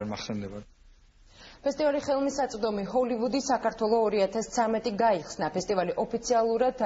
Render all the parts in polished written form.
მახსენდება. ფესტივალი ხელმისაწვდომი ჰოლივუდი საქართველო 2013 გაიხსნა. ფესტივალი ოფიციალურად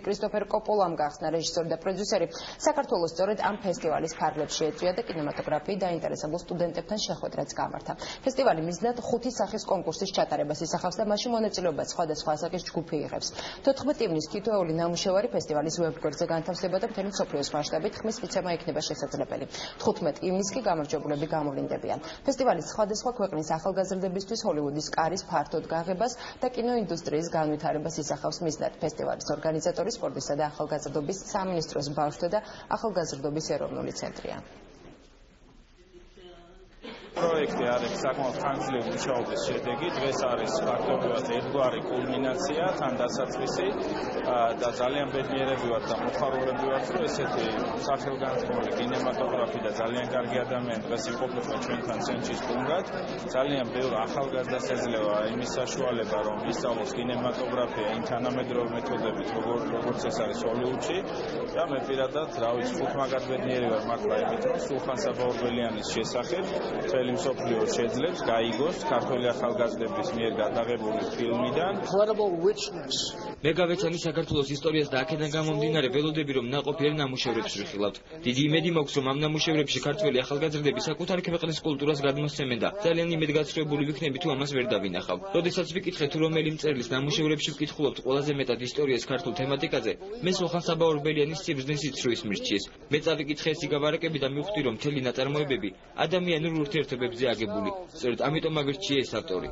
კრისტოფერ კოპოლამ გახსნა რეჟისორი და პროდიუსერი. საქართველოს სწორედ ამ ფესტივალის ფარგლებში ეწვია და კინემატოგრაფიით დაინტერესებულ სტუდენტებთან შეხვედრაც გამართა. ფესტივალი მიზნად 5 სახის კონკურსის ჩატარებას ისახავს და მასში მონაწილეობას სხვადასხვა ასაკის ჯგუფი იღებს. 14 ივნის თითოეული ნამუშევარი ფესტივალის ვებგვერდზე განთავსდება და მთელი მსოფლიოს მასშტაბით ხმის მიცემა იქნება შესაძლებელი. 15 ივნის კი გამარჯვებულები გამოვლინდებიან. ფესტივალის სხვადასხვა ქვეყნის ახალგაზრდებისთვის ჰოლივუდის კარის ფართოდ გაღებას და კინოინდუსტრიის განვითარებას ისახავს მიზნად. ფესტივალის ორგანიზატორი სპორტისა და ახალგაზრდობის სამინისტროს ბავშვთა და ახალგაზრდობის ეროვნული ცენტრია. პროექტი არის საკმაოდ ხანგრძლივი მუშაობის შედეგი. დღეს არის ფაქტობრივად ერთგვარი კულმინაცია, თან დასაწყისი და ძალიან ბედნიერები ვართ და მოხარულები ვართ, რომ ესეთი სახელგანთქმული კინემატოგრაფი და ძალიან კარგი ადამიანი დღეს იმყოფება ჩვენთან ცენტრის სტუმრად. ძალიან ბევრ ახალგაზრდას ეძლევა იმის საშუალება, რომ ისწავლოს კინემატოგრაფია იმ თანამედროვე მეთოდებით, როგორც ეს არის ჰოლივუდში. და მე პირადად, რა ვიცი, ხუთ მაგარ ბედნიერი ვარ მართლა იმით, რომ სულხან საბაურბელიანის შესახებ მთელი მსოფლიო შეძლებს გაიგოს ქართველი ახალგაზრდების მიერ გადაღებული ფილმიდან. მე გავეცანი საქართველოს ისტორიას და აქედან გამომდინარე ველოდები, რომ ნაყოფიერ ნამუშევრებს ვიხილავთ. დიდი იმედი მაქვს, რომ ამ ნამუშევრებში ქართველი ახალგაზრდები საკუთარი ქვეყნის კულტურას გადმოსცემენ და ძალიან იმედგაცრუებული ვიქნები თუ ამას ვერ დავინახავ. როდესაც ვიკითხე თუ რომელი მწერლის ნამუშევრებში ვკითხულობთ ყველაზე მეტად ისტორიას ქართულ თემატიკაზე, მე სულხან საბაურბელიანის სიბრძნის სიცრუის მირჩიეს. მე წავიკითხე ეს იგავარაკები და მივხვდი, რომ მთელი ნაწარმოებები ადამიანურ ურთიერთობებზე აგებული. სწორედ ამიტომ აგრჩია ეს ავტორი.